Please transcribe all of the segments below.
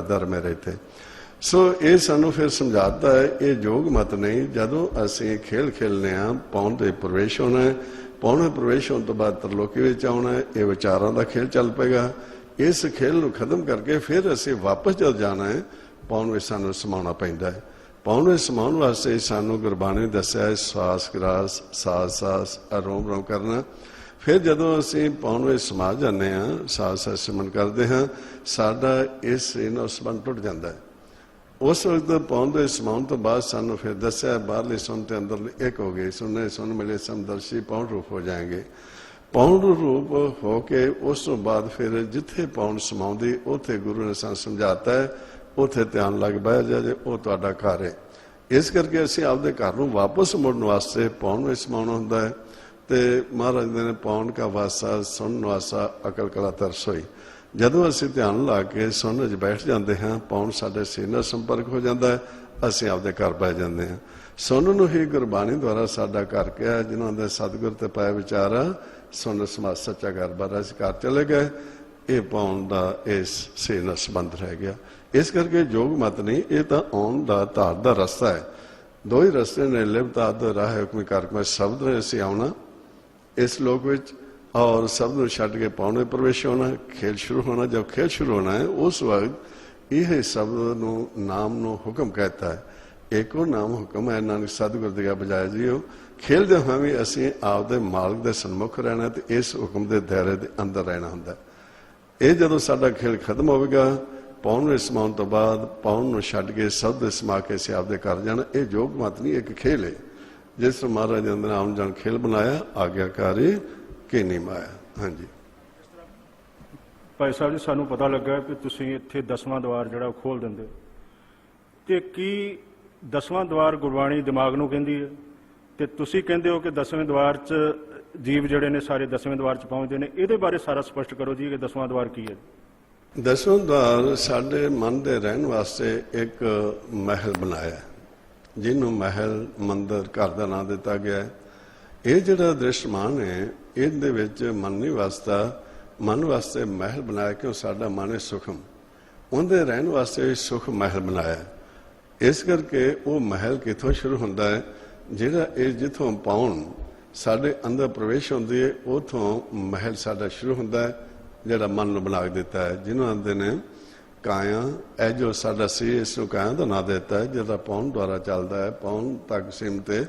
दर में रहते। सो ये सानू फिर समझाता है ये योग मत नहीं। जदों असी खेल खेलने पौन के प्रवेश होना है, पौन में प्रवेश होने तो बाद तरलोकी में आना है, ये विचारों का खेल चल पेगा। इस खेल को खत्म करके फिर असी वापस जब जाना है पौन में सानू समाना पैंदा है। पौन में समाउण वास्ते सानू गुरबाणी दस्या है श्वास ग्रास सास सास रोम रोम करना। फिर जदों असी पौन में समा जाने सास सास सिमरन करते हाँ, साडा इस इन्हों संबंध टुट जाता है। उस वक्त पौन के समाउण तो बाद सानू फिर दस्या बाहरली सुन ते अंदर एक हो गई, सुनने सुन मिले समदर्शी पौन रूप हो जाएंगे। पौन रूप होके उस तो बाद फिर जिथे पौन समाउंदी उथे गुरु ने सानू समझाता है उथे ध्यान लग बह जाए, वो तुहाडा घर है। इस करके असी आपदे घर नूं वापस मुड़न वास्ते पौन में समाउणा हुंदा है। ते महाराज ने पौन का वासा सुनन वासा अकल कला तरस होई। जदों असी ध्यान ला के सुनने च बैठ जाते हैं पौन साडे सीने नाल संपर्क हो जाता है, असी आपदे घर बह जाते हैं। सुनन नूं ही गुरबाणी द्वारा साडा घर कहा, जिन्हों ने सतगुर ते पाए विचारा सुन समाज सच्चा घर बार असी घर चले गए। ये पौन का इस सीने नाल संबंध रह गया। इस करके योग मत नहीं, ये तो आउण दा धार दा रस्ता है। दो ही रस्ते ने लिव धार राह हुक्मी करक में शब्द ने असी आउणा इस लोक विच और शब्द को छड्ड के पौन में प्रवेश होना, खेल शुरू होना। जब खेल शुरू होना है उस वक्त यह शब्द नू नाम नू हुक्म कहता है। एको नाम हुक्म है नानक सतगुर दिया बजाय जियो। खेलते हुए भी असी आपदे मालिक के सन्मुख रहना तो इस हुक्म के दायरे के अंदर रहना हुंदा। ये जदों साडा खेल खत्म होगा पौन में समाउण तो बाद पौन नू छड्ड के शब्द समा के असी आपदे घर जाना। ये योग मत नहीं, एक खेल है जिस महाराज ने अंदर आउण जाण खेल बनाया आग्याकारी कि नहीं माया। हाँ जी भाई साहब जी, सानू पता लगा कि तुसीं इत्थे 10वां द्वार जिहड़ा खोल दिंदे ते की 10वां द्वार गुरबाणी दिमाग नूं कहंदी है ते तुसीं कहंदे हो कि 10वें द्वार च जीव जिहड़े ने सारे 10वें द्वार च पहुंचदे ने। इहदे बारे सारा स्पष्ट करो जी कि 10वां द्वार की है। 10वां द्वार साडे मन दे रहन वास्ते एक महल बनाया, जिन्हों महल मंदिर घर का नाम दिता गया है। ये जिहड़ा दृश्यमान है इहदे विच मन नहीं वास्ता, मन वास्ते महल बनाया क्यों साडा मन है सुखम, उनके रहन वास्ते सुख महल बनाया। इस करके वो महल कितों शुरू होंदा है, जिहड़ा ये जिथों पाउण साडे अंदर प्रवेश होंदी है उथों महल साडा शुरू होंदा है, जिहड़ा मन नूं बना देता है। जिन्हों आंदे ने काया, ए जो साडा सी इसनूं काया का नाम देता है, जिहड़ा पौन द्वारा चलता है पौन तक सीमत है।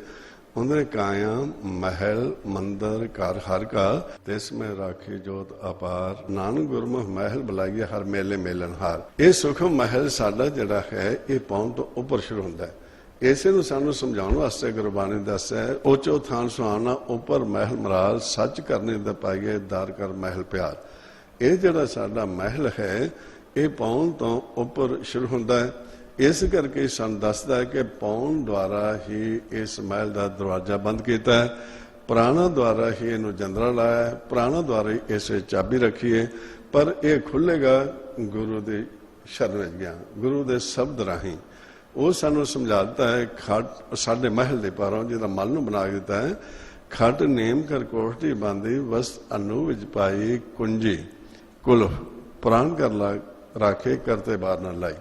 उन्हें काया महल मंदिर घर हर का तिस में राखी जोत अपार, नानक गुरमुख महल बुलाइए हर मेले मेलन हार। ये सुखम महल साडा जिहड़ा है ये पौन तो उपर शुरू होंदा है। इसे नूं सानू समझाउण वास्ते गुरबाणी दस्सिया है, ओचो थान सुहाना उपर महल मरार, सच करने दा पाइए दार कर महल प्यार। ये जिहड़ा साडा महल है ये पौन तो उपर शुरू होंदा है। इस करके सन दसदा है कि पौन द्वारा ही इस महल का दरवाजा बंद किया है, प्राणा द्वारा ही इनू जंदरा लाया है, प्राणा द्वारा ही इस चाबी रखी है। पर यह खुलेगा गुरु के शरण गया, गुरु के शब्द राही। वो सानू समझाता है खट साडे महल के पारों जिहदा मल नूं बना दिता है, खट नेम कर कोठड़ी बांधी वस्त अनु विच पाई कुंजी, कुलफ प्राण कर ला राखे करते बार न लाई।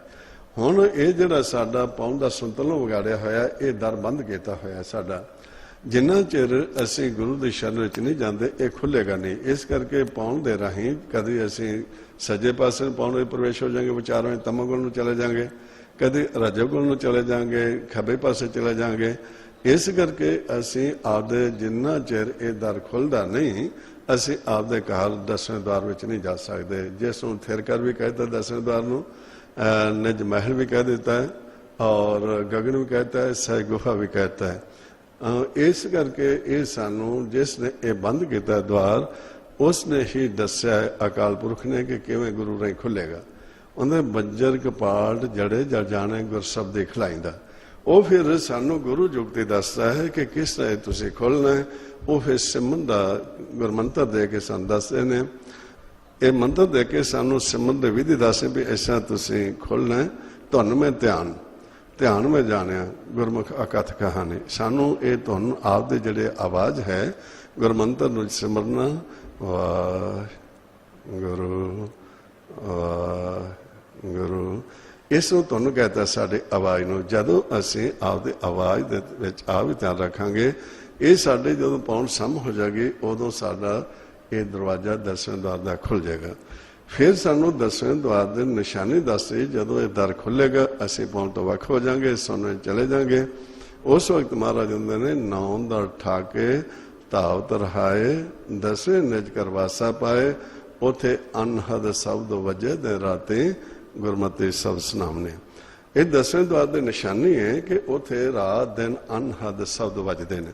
हुण ये जिहड़ा साडा पौन का संतुलन विगाड़िया होया ये दर बंद किया होया साडा। जिन्ना चिर असी गुरु की शरण विच नहीं जाते ये खुलेगा नहीं। इस करके पौन दे राही कभी असी सज्जे पासे पौन में प्रवेश हो जाएंगे, विचारों में तमोगुण में चले जाएंगे, कभी रजोगुण में चले जाएंगे, खब्बे पासे चले जाएंगे। इस करके असी आपदे जिन्ना चिर ये दर खुलता नहीं असी आपदे घर 10वें द्वार में नहीं जा सकते। जिसनूं थिरकर भी कहता 10वें द्वार नूं, निज महल भी कह देता है और गगन भी कहता है, सह गुफा भी कहता है। इस करके ये सानू जिसने ये बंद किया द्वार उसने ही दस्या अकाल पुरख ने कि किवें गुरु राही खुलेगा। उन्हें बंजर कपाट जड़े जड़ जाने गुरशब्द खिलाइंदा। वो फिर सानू गुरु जुगती दसदा है कि किस तरह तुसीं खोलना है। वो फिर सिमन का गुरमंत्र दे के सन दसदे ने, ये मंत्र दे के सानू सिमन की विधि दस भी इस तरह तुसीं खोलना है। धुन में ध्यान, ध्यान में जाने गुरमुख अकथ कहानी। सानू ये धुन आप दे जिहड़े आवाज़ है गुरमंत्र नूं सिमरना, वाह गुरु वाह ਗੁਰੂ ਇਸ ਨੂੰ ਤੁਹਾਨੂੰ ਕਹਤਾ ਸਾਡੇ ਆਵਾਜ਼ ਨੂੰ, ਜਦੋਂ ਅਸੀਂ ਆਪਦੇ ਆਵਾਜ਼ ਦੇ ਵਿੱਚ ਆਪ ਵੀ ਧਿਆਨ ਰੱਖਾਂਗੇ, ਇਹ ਸਾਡੇ ਜਦੋਂ ਪਹੁੰਚ ਸਮ ਹੋ ਜਾਏਗੀ, ਉਦੋਂ ਸਾਡਾ ਇਹ ਦਰਵਾਜ਼ਾ ਦਸਵੇਂ ਦੁਆਰ ਦਾ ਖੁੱਲ ਜਾਏਗਾ। ਫਿਰ ਸਾਨੂੰ ਦਸਵੇਂ ਦੁਆਰ ਦੇ ਨਿਸ਼ਾਨੀ ਦੱਸੇ, ਜਦੋਂ ਇਹ ਦਰ ਖੁੱਲੇਗਾ ਅਸੀਂ ਪਹੁੰਚ ਤੋਂ ਵੱਖ ਹੋ ਜਾਵਾਂਗੇ, ਸੋਨੇ ਚਲੇ ਜਾਵਾਂਗੇ। ਉਸ ਵਕਤ ਮਹਾਰਾਜ ਹੁੰਦੇ ਨੇ, ਨੌਂ ਦਾ ਠਾਕੇ ਧਾਵ ਰਹਾਏ, ਦਸਵੇਂ ਨਿਜ ਕਰਵਾਸਾ ਪਾਏ, ਉਥੇ ਅਨਹਦ ਸ਼ਬਦ ਵਜੇ ਦੇ ਰਾਤੇ ਗੁਰਮਤਿ ਸ਼ਬਦ ਸੁਨਾਮਣੇ। ਇਹ ਦਸਵੇਂ ਦੁਆਰ ਦੀ ਨਿਸ਼ਾਨੀ ਹੈ ਕਿ ਉਥੇ ਰਾਤ ਦਿਨ ਅਨਹਦ ਸ਼ਬਦ ਵੱਜਦੇ ਨੇ।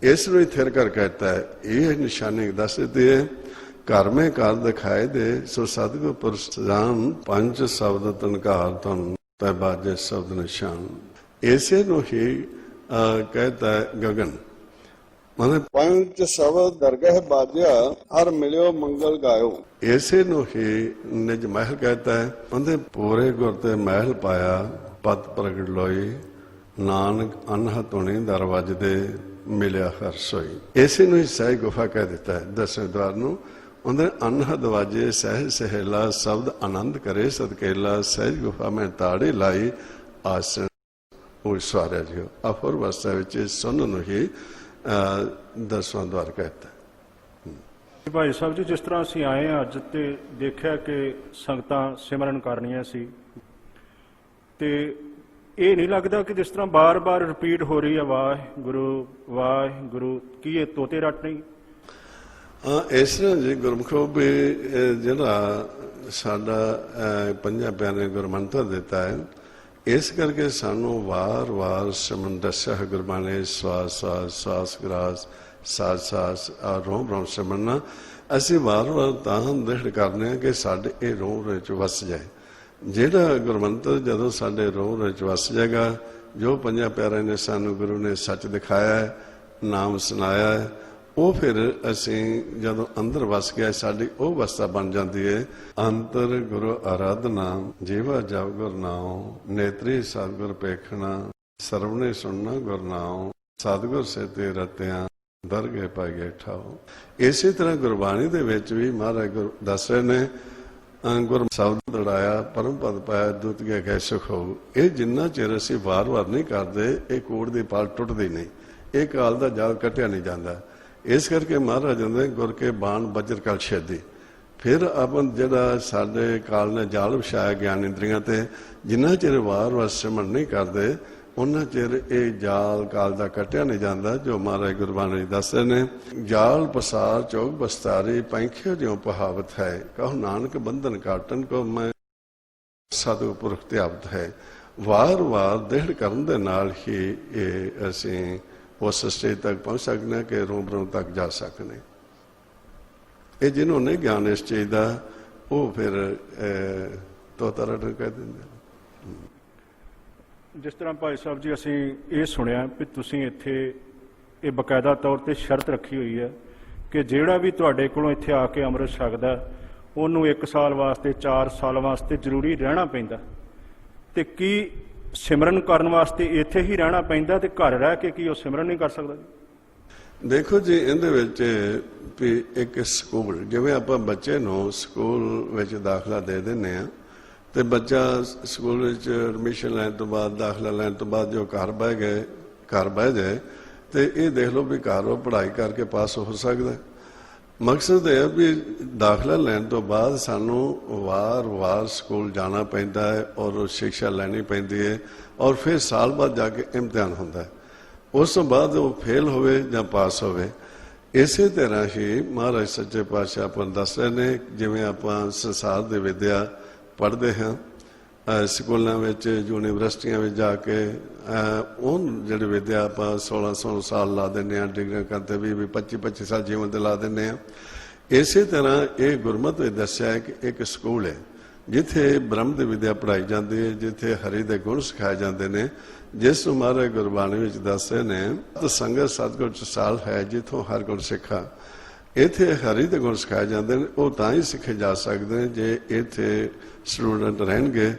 ਇਸ ਨੂੰ ਥਿਰ ਕਰ कहता है, ਇਹ ਨਿਸ਼ਾਨੀ ਦੱਸ ਦਿੱਤੀ ਹੈ, ਘਰ ਮੇਂ ਘਰ ਦਿਖਾਏ ਦੇ, ਸੋ ਸਤਿਗੁਰ ਪੁਰਸ਼ ਜਾਨ, ਪੰਜ ਸ਼ਬਦ ਤਨਕਾਰ ਧਨ ਤੈ ਬਾਜੇ ਸ਼ਬਦ ਨਿਸ਼ਾਨ। ਇਸੇ ਨੂੰ ਹੀ कहता है गगन, मतलब पंच शब्द दरगह बाजा, हर मिलियो मंगल गायो। ऐसे नु ही निज महल कहता है, मतलब पूरे गुर ते महल पाया, पत प्रगट लोई, नानक अनह धुनी दरवाज दे मिलिया हर सोई। ऐसे नु ही सहज गुफा कह देता है दसवें द्वार नू। उन्हें अनह दरवाजे सहज सहेला, शब्द आनंद करे सदकेला, सहज गुफा में ताड़ी लाई, आसन ਉਹ ਸਵਾਰਿਆ ਜੀ। ਅਫੁਰ ਅਵਸਥਾ ਵਿੱਚ ਸੁਣਨ ਨੂੰ ਹੀ ਦਸਵਾਂ ਦੁਆਰ ਕਹਿੰਦਾ। ਭਾਈ ਸਾਹਿਬ ਜੀ, ਜਿਸ ਤਰ੍ਹਾਂ ਅਸੀਂ ਆਏ ਹਾਂ ਅੱਜ ਤੇ ਦੇਖਿਆ ਕਿ ਸੰਗਤਾਂ ਸਿਮਰਨ ਕਰਨੀਆਂ ਸੀ, ਤੇ ਇਹ ਨਹੀਂ ਲੱਗਦਾ ਕਿ ਜਿਸ ਤਰ੍ਹਾਂ ਬਾਰ-ਬਾਰ ਰਿਪੀਟ ਹੋ ਰਹੀ ਹੈ ਵਾਹਿਗੁਰੂ, ਕੀ ਇਹ ਤੋਤੇ ਰੱਟ ਨਹੀਂ? ਇਸ ਤਰ੍ਹਾਂ ਜੀ ਗੁਰਮੁਖੋ ਵੀ ਜਿਹੜਾ ਸਾਡਾ ਪੰਜਾਂ ਪਿਆਰਿਆਂ ਗੁਰਮੰਤਰ ਦਿੱਤਾ ਹੈ, ਇਸ ਕਰਕੇ ਸਾਨੂੰ ਵਾਰ-ਵਾਰ ਸਿਮਰਨ ਦੱਸਿਆ ਹੈ ਗੁਰਬਾਣੀ ਨੇ, ਸਵਾਸ ਗਰਾਸ ਸਾਸ ਰੋਮ ਸਿਮਰਨਾ। ਅਸੀਂ ਵਾਰ-ਵਾਰ ਤਾਂ ਦ੍ਰਿੜ ਕਰਨੇ ਹਾਂ ਕਿ ਸਾਡੇ ਇਹ ਰੋਮ ਵਿੱਚ ਵਸ ਜਾਏ। ਜਿਹੜਾ ਗੁਰਮੰਤਰ ਜਦੋਂ ਸਾਡੇ ਰੋਮ ਵਿੱਚ ਵਸ ਜਾਏਗਾ, ਜੋ ਪੰਜਾਂ ਪਿਆਰਿਆਂ ਨੇ ਸਾਨੂੰ ਗੁਰੂ ਨੇ ਸੱਚ ਦਿਖਾਇਆ ਹੈ, ਨਾਮ ਸੁਣਾਇਆ ਹੈ, ਉਹ ਫਿਰ ਅਸੀਂ ਜਦੋਂ ਅੰਦਰ ਵਸ ਗਿਆ, ਸਾਡੀ ਉਹ ਅਵਸਥਾ ਬਣ ਜਾਂਦੀ ਹੈ। ਅੰਤਰ ਗੁਰੂ ਆਰਾਧਨਾ, ਜੀਵਾ ਜਪ ਗੁਰ ਨਾਉ, ਨੇਤਰੀ ਸਤਿਗੁਰ ਪੇਖਣਾ, ਸਰਵਣੇ ਸੁਣਨਾ ਗੁਰ ਨਾਉ, ਸਤਿਗੁਰ ਸੇ ਤੇ ਰਤਿਆਂ ਦਰਗੇ ਪਾਈਏ ਠਾਓ। ਇਸੇ ਤਰ੍ਹਾਂ ਗੁਰਬਾਣੀ ਦੇ ਵਿੱਚ ਵੀ ਮਹਾਰਾਜ ਗੁਰੂ ਦੱਸ ਰਹੇ ਨੇ, ਗੁਰ ਸ਼ਬਦ ਦੜਾਇਆ ਪਰਮ ਪਦ ਪਾਇਆ, ਦੁਤਿਆ ਕੈ ਸੁਖ ਹੋਊ। ਇਹ ਜਿੰਨਾ ਚਿਰ ਅਸੀਂ ਵਾਰ-ਵਾਰ ਨਹੀਂ ਕਰਦੇ, ਇਹ ਕੋੜ ਦੀ ਪਾਲ ਟੁੱਟਦੀ ਨਹੀਂ, ਇਹ ਕਾਲ ਦਾ ਜਾਲ ਕੱਟਿਆ ਨਹੀਂ ਜਾਂਦਾ। ਇਸ ਕਰਕੇ ਮਹਾਰਾਜ ਹੁੰਦੇ ਗੁਰ ਕੇ ਬਾਣ ਵਜਰ ਕਲ ਛੇਦੀ। ਫਿਰ ਆਪਾਂ ਜਿਹੜਾ ਸਾਡੇ ਕਾਲ ਨੇ ਜਾਲ ਵਿਛਾਇਆ ਗਿਆਨ ਇੰਦਰੀਆਂ ਤੇ, ਜਿੰਨਾ ਚਿਰ ਵਾਰ-ਵਾਰ ਸਿਮਰਨ ਨਹੀਂ ਕਰਦੇ, ਉਹਨਾਂ ਚਿਰ ਇਹ ਜਾਲ ਕਾਲ ਦਾ ਕੱਟਿਆ ਨਹੀਂ ਜਾਂਦਾ। ਜੋ ਮਹਾਰਾਜ ਗੁਰਬਾਣੀ ਦੱਸਦੇ ਨੇ, ਜਾਲ ਪਸਾਰ ਚੌਕ ਬਸਤਾਰੀ, ਪੈਂਖਿਓ ਜਿਉ ਪਹਾਵਤ ਹੈ, ਕਹੋ ਨਾਨਕ ਬੰਧਨ ਕਾਟਨ ਕੋ ਮੈਂ ਸਤਿਗੁਰ ਪੁਰਖ ਧਿਆਵਤ ਹੈ। ਵਾਰ-ਵਾਰ ਦ੍ਰਿੜ ਕਰਨ ਦੇ ਨਾਲ ਹੀ ਇਹ ਅਸੀਂ ਉਸ ਸਟੇਜ ਤੱਕ ਪਹੁੰਚ ਸਕਦੇ ਹਾਂ ਕਿ ਰੋਮ ਤੱਕ ਜਾ ਸਕਦੇ। ਇਹ ਜਿਹਨੂੰ ਨਹੀਂ ਗਿਆਨ ਇਸ ਚੀਜ਼ ਦਾ, ਉਹ ਫਿਰ ਤੋਤਾ ਰੱਟ ਕਹਿ ਦਿੰਦੇ। ਜਿਸ ਤਰ੍ਹਾਂ ਭਾਈ ਸਾਹਿਬ ਜੀ ਅਸੀਂ ਇਹ ਸੁਣਿਆ ਵੀ ਤੁਸੀਂ ਇੱਥੇ ਇਹ ਬਕਾਇਦਾ ਤੌਰ ਤੇ ਸ਼ਰਤ ਰੱਖੀ ਹੋਈ ਹੈ ਕਿ ਜਿਹੜਾ ਵੀ ਤੁਹਾਡੇ ਕੋਲੋਂ ਇੱਥੇ ਆ ਕੇ ਅੰਮ੍ਰਿਤ ਛਕਦਾ, ਉਹਨੂੰ 1 ਸਾਲ ਵਾਸਤੇ 4 ਸਾਲ ਵਾਸਤੇ ਜ਼ਰੂਰੀ ਰਹਿਣਾ ਪੈਂਦਾ। ਤੇ ਕੀ ਸਿਮਰਨ ਕਰਨ ਵਾਸਤੇ ਇੱਥੇ ਹੀ ਰਹਿਣਾ ਪੈਂਦਾ ਤੇ ਘਰ ਰਹਿ ਕੇ ਕੀ ਉਹ ਸਿਮਰਨ ਨਹੀਂ ਕਰ ਸਕਦਾ? ਦੇਖੋ ਜੀ, ਇਹਦੇ ਵਿੱਚ ਵੀ ਇੱਕ ਸਕੂਲ, ਜਿਵੇਂ ਆਪਾਂ ਬੱਚੇ ਨੂੰ ਸਕੂਲ ਵਿੱਚ ਦਾਖਲਾ ਦੇ ਦਿੰਦੇ ਹਾਂ, ਤੇ ਬੱਚਾ ਸਕੂਲ ਵਿੱਚ ਐਡਮਿਸ਼ਨ ਲੈਣ ਤੋਂ ਬਾਅਦ, ਦਾਖਲਾ ਲੈਣ ਤੋਂ ਬਾਅਦ ਜੋ ਘਰ ਬਹਿ ਜਾਏ, ਤੇ ਇਹ ਦੇਖ ਲਓ ਵੀ ਘਰ ਉਹ ਪੜ੍ਹਾਈ ਕਰਕੇ ਪਾਸ ਹੋ ਸਕਦਾ। ਮਕਸਦ ਇਹ ਹੈ ਵੀ ਦਾਖਲਾ ਲੈਣ ਤੋਂ ਬਾਅਦ ਸਾਨੂੰ ਵਾਰ-ਵਾਰ ਸਕੂਲ ਜਾਣਾ ਪੈਂਦਾ ਹੈ ਔਰ ਸਿੱਖਿਆ ਲੈਣੀ ਪੈਂਦੀ ਹੈ, ਔਰ ਫਿਰ ਸਾਲ ਬਾਅਦ ਜਾ ਕੇ ਇਮਤਿਹਾਨ ਹੁੰਦਾ ਹੈ। ਉਸ ਤੋਂ ਬਾਅਦ ਉਹ ਫੇਲ ਹੋਵੇ ਜਾਂ ਪਾਸ ਹੋਵੇ। ਇਸੇ ਤਰ੍ਹਾਂ ਹੀ ਮਹਾਰਾਜ ਸੱਚੇ ਪਾਤਸ਼ਾਹ ਆਪਾਂ ਦੱਸ ਰਹੇ ਨੇ, ਜਿਵੇਂ ਆਪਾਂ ਸੰਸਾਰ ਦੀ ਵਿੱਦਿਆ ਪੜ੍ਹਦੇ ਹਾਂ ਸਕੂਲਾਂ ਵਿੱਚ, ਯੂਨੀਵਰਸਿਟੀਆਂ ਵਿੱਚ ਜਾ ਕੇ, ਉਹ ਜਿਹੜੀ ਵਿੱਦਿਆ ਆਪਾਂ 1600 ਸਾਲ ਲਾ ਦਿੰਦੇ ਹਾਂ, ਡਿਗਰੀਆਂ ਕਰਦੇ 20-25 ਸਾਲ ਜੀਵਨ ਤੇ ਲਾ ਦਿੰਦੇ ਹਾਂ। ਇਸੇ ਤਰ੍ਹਾਂ ਇਹ ਗੁਰਮਤਿ ਵਿੱਚ ਦੱਸਿਆ ਹੈ ਕਿ ਇੱਕ ਸਕੂਲ ਹੈ ਜਿੱਥੇ ਬ੍ਰਹਮ ਦੀ ਵਿੱਦਿਆ ਪੜ੍ਹਾਈ ਜਾਂਦੀ ਹੈ, ਜਿੱਥੇ ਹਰੀ ਦੇ ਗੁਣ ਸਿਖਾਏ ਜਾਂਦੇ ਨੇ, ਜਿਸ ਨੂੰ ਮਹਾਰਾਜ ਗੁਰਬਾਣੀ ਵਿੱਚ ਦੱਸਦੇ ਨੇ, ਸੰਗਤ ਸਤਿਗੁਰ ਚਸਾਲ ਹੈ ਜਿੱਥੋਂ ਹਰ ਗੁਣ ਸਿੱਖਾ। ਇੱਥੇ ਹਰੀ ਦੇ ਗੁਣ ਸਿਖਾਏ ਜਾਂਦੇ ਨੇ। ਉਹ ਤਾਂ ਹੀ ਸਿੱਖੇ ਜਾ ਸਕਦੇ ਨੇ ਜੇ ਇੱਥੇ ਸਟੂਡੈਂਟ ਰਹਿਣਗੇ